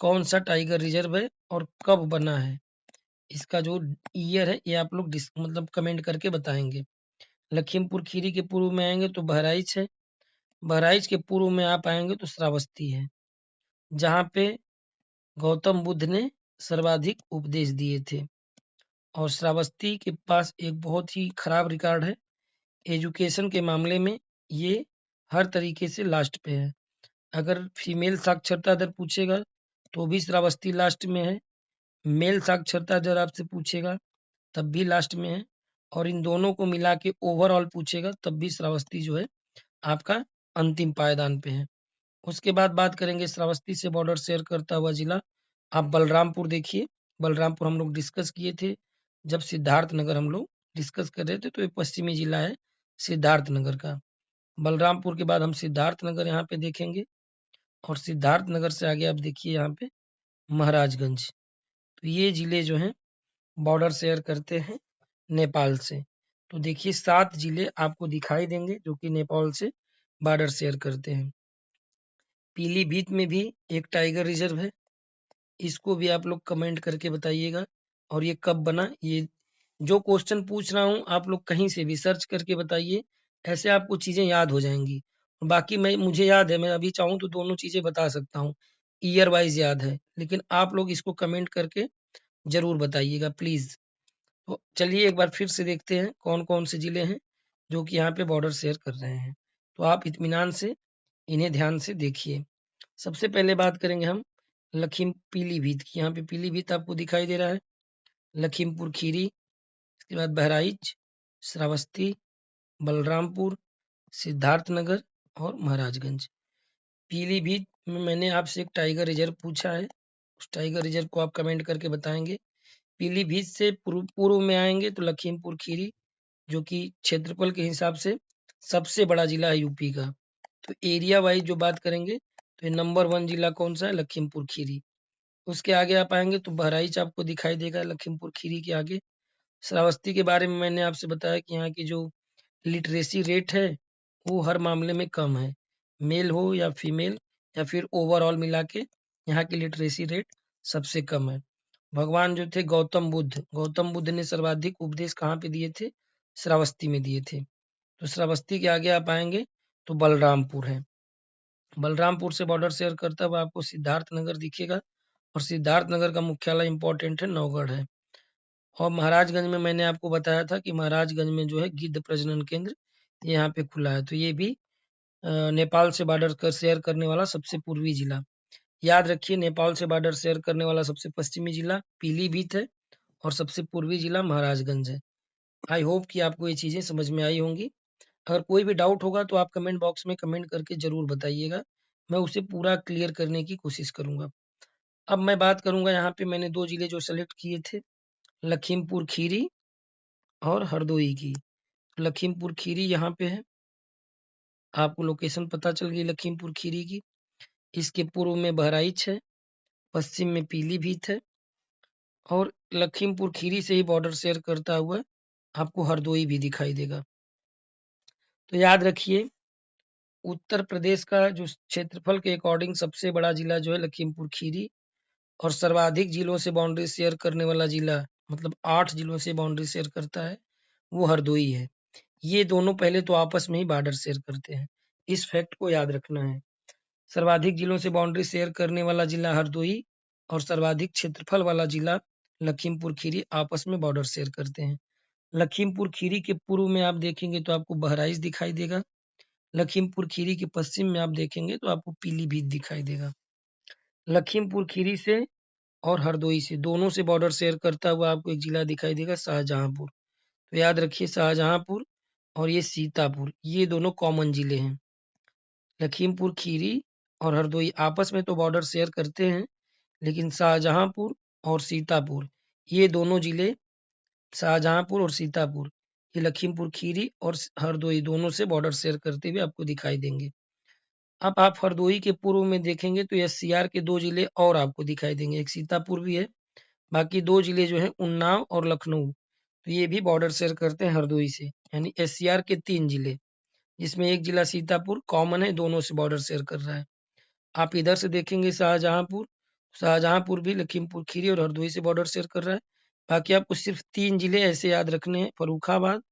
कौन सा टाइगर रिजर्व है और कब बना है? इसका जो ईयर है ये आप लोग मतलब कमेंट करके बताएंगे। लखीमपुर खीरी के पूर्व में आएंगे तो बहराइच है। बहराइच के पूर्व में आप आएंगे तो श्रावस्ती है, जहाँ पे गौतम बुद्ध ने सर्वाधिक उपदेश दिए थे। और श्रावस्ती के पास एक बहुत ही खराब रिकॉर्ड है एजुकेशन के मामले में। ये हर तरीके से लास्ट पे है। अगर फीमेल साक्षरता दर पूछेगा तो भी श्रावस्ती लास्ट में है। मेल साक्षरता दर आपसे पूछेगा तब भी लास्ट में है। और इन दोनों को मिला के ओवरऑल पूछेगा तब भी श्रावस्ती जो है आपका अंतिम पायदान पे है। उसके बाद बात करेंगे श्रावस्ती से बॉर्डर शेयर करता हुआ जिला। आप बलरामपुर देखिए, बलरामपुर हम लोग डिस्कस किए थे जब सिद्धार्थनगर हम लोग डिस्कस कर रहे थे, तो ये पश्चिमी जिला है सिद्धार्थनगर का। बलरामपुर के बाद हम सिद्धार्थनगर यहाँ पे देखेंगे और सिद्धार्थनगर से आगे आप देखिए यहाँ पे महाराजगंज। तो ये जिले जो हैं बॉर्डर शेयर करते हैं नेपाल से। तो देखिए 7 जिले आपको दिखाई देंगे जो कि नेपाल से बॉर्डर शेयर करते हैं। पीलीभीत में भी एक टाइगर रिजर्व है, इसको भी आप लोग कमेंट करके बताइएगा। और ये कब बना, ये जो क्वेश्चन पूछ रहा हूँ आप लोग कहीं से भी सर्च करके बताइए, ऐसे आपको चीजें याद हो जाएंगी। बाकी मुझे याद है, मैं अभी चाहूँ तो दोनों चीजें बता सकता हूँ, ईयर वाइज याद है, लेकिन आप लोग इसको कमेंट करके जरूर बताइएगा प्लीज। तो चलिए एक बार फिर से देखते हैं कौन कौन से जिले हैं जो कि यहाँ पे बॉर्डर शेयर कर रहे हैं। तो आप इत्मीनान से इन्हें ध्यान से देखिए। सबसे पहले बात करेंगे हम पीलीभीत की। यहाँ पे पीलीभीत आपको दिखाई दे रहा है, लखीमपुर खीरी, इसके बाद बहराइच, श्रावस्ती, बलरामपुर, सिद्धार्थनगर और महाराजगंज। पीलीभीत में मैंने आपसे एक टाइगर रिजर्व पूछा है, उस टाइगर रिजर्व को आप कमेंट करके बताएंगे। पीलीभीत से पूर्व में आएंगे तो लखीमपुर खीरी, जो कि क्षेत्रफल के हिसाब से सबसे बड़ा जिला है यूपी का। तो एरिया वाइज जो बात करेंगे तो ये नंबर 1 जिला कौन सा है, लखीमपुर खीरी। उसके आगे आप आएंगे तो बहराइच आपको दिखाई देगा लखीमपुर खीरी के आगे। श्रावस्ती के बारे में मैंने आपसे बताया कि यहाँ की जो लिटरेसी रेट है वो हर मामले में कम है, मेल हो या फीमेल या फिर ओवरऑल मिला के यहाँ की लिटरेसी रेट सबसे कम है। भगवान जो थे गौतम बुद्ध ने सर्वाधिक उपदेश कहाँ पे दिए थे, श्रावस्ती में दिए थे। तो श्रावस्ती के आगे आप आएंगे तो बलरामपुर है। बलरामपुर से बॉर्डर शेयर करता हुआ आपको सिद्धार्थनगर दिखेगा और सिद्धार्थनगर का मुख्यालय इंपॉर्टेंट है, नौगढ़ है। और महाराजगंज में मैंने आपको बताया था कि महाराजगंज में जो है गिद्ध प्रजनन केंद्र ये यहाँ पे खुला है। तो ये भी नेपाल से बॉर्डर कर शेयर करने वाला सबसे पूर्वी जिला। याद रखिए, नेपाल से बॉर्डर शेयर करने वाला सबसे पश्चिमी जिला पीलीभीत है और सबसे पूर्वी जिला महाराजगंज है। आई होप कि आपको ये चीजें समझ में आई होंगी। अगर कोई भी डाउट होगा तो आप कमेंट बॉक्स में कमेंट करके जरूर बताइएगा, मैं उसे पूरा क्लियर करने की कोशिश करूंगा। अब मैं बात करूंगा, यहाँ पे मैंने 2 जिले जो सेलेक्ट किए थे, लखीमपुर खीरी और हरदोई की। लखीमपुर खीरी यहाँ पे है, आपको लोकेशन पता चल गई लखीमपुर खीरी की। इसके पूर्व में बहराइच है, पश्चिम में पीलीभीत है और लखीमपुर खीरी से ही बॉर्डर शेयर करता हुआ आपको हरदोई भी दिखाई देगा। तो याद रखिए, उत्तर प्रदेश का जो क्षेत्रफल के अकॉर्डिंग सबसे बड़ा जिला जो है लखीमपुर खीरी, और सर्वाधिक जिलों से बाउंड्री शेयर करने वाला जिला, मतलब 8 जिलों से बाउंड्री शेयर करता है, वो हरदोई है। ये दोनों पहले तो आपस में ही बॉर्डर शेयर करते हैं, इस फैक्ट को याद रखना है। सर्वाधिक जिलों से बाउंड्री शेयर करने वाला जिला हरदोई और सर्वाधिक क्षेत्रफल वाला जिला लखीमपुर खीरी आपस में बॉर्डर शेयर करते हैं। लखीमपुर खीरी के पूर्व में आप देखेंगे तो आपको बहराइच दिखाई देगा। लखीमपुर खीरी के पश्चिम में आप देखेंगे तो आपको पीलीभीत दिखाई देगा। लखीमपुर खीरी से और हरदोई से दोनों से बॉर्डर शेयर करता हुआ आपको एक जिला दिखाई देगा, शाहजहांपुर। तो याद रखिए, शाहजहांपुर और ये सीतापुर, ये दोनों कॉमन जिले हैं। लखीमपुर खीरी और हरदोई आपस में तो बॉर्डर शेयर करते हैं, लेकिन शाहजहांपुर और सीतापुर, ये दोनों जिले, शाहजहांपुर और सीतापुर, ये लखीमपुर खीरी और हरदोई दोनों से बॉर्डर शेयर करते हुए आपको दिखाई देंगे। अब आप हरदोई के पूर्व में देखेंगे तो एससीआर के 2 जिले और आपको दिखाई देंगे, एक सीतापुर भी है। बाकी 2 जिले जो है उन्नाव और लखनऊ, तो ये भी बॉर्डर शेयर करते हैं हरदोई से, यानी एससीआर के 3 जिले, जिसमें एक जिला सीतापुर कॉमन है, दोनों से बॉर्डर शेयर कर रहा है। आप इधर से देखेंगे शाहजहांपुर, शाहजहांपुर भी लखीमपुर खीरी और हरदोई से बॉर्डर शेयर कर रहा है। बाकी आपको सिर्फ 3 जिले ऐसे याद रखने हैं, फर्रुखाबाद,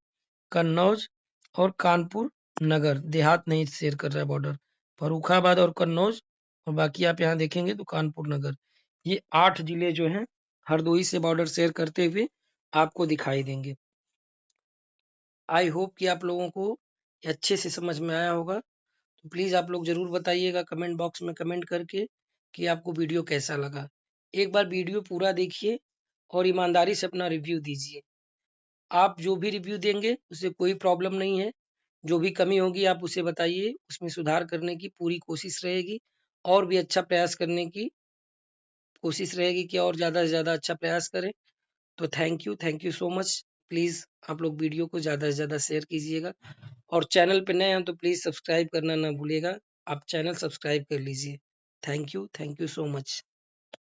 कन्नौज और कानपुर नगर देहात नहीं शेयर कर रहा है बॉर्डर। फर्रुखाबाद और कन्नौज और बाकी आप यहाँ देखेंगे तो कानपुर नगर। ये 8 जिले जो हैं हरदोई से बॉर्डर शेयर करते हुए आपको दिखाई देंगे। आई होप कि आप लोगों को ये अच्छे से समझ में आया होगा। तो प्लीज़ आप लोग ज़रूर बताइएगा कमेंट बॉक्स में कमेंट करके कि आपको वीडियो कैसा लगा। एक बार वीडियो पूरा देखिए और ईमानदारी से अपना रिव्यू दीजिए। आप जो भी रिव्यू देंगे उससे कोई प्रॉब्लम नहीं है। जो भी कमी होगी आप उसे बताइए, उसमें सुधार करने की पूरी कोशिश रहेगी और भी अच्छा प्रयास करने की कोशिश रहेगी कि और ज़्यादा से ज़्यादा अच्छा प्रयास करें। तो thank you so much. Please आप लोग वीडियो को ज़्यादा से ज़्यादा शेयर कीजिएगा और चैनल पे नए हैं तो प्लीज़ सब्सक्राइब करना ना भूलिएगा। आप चैनल सब्सक्राइब कर लीजिए। Thank you so much.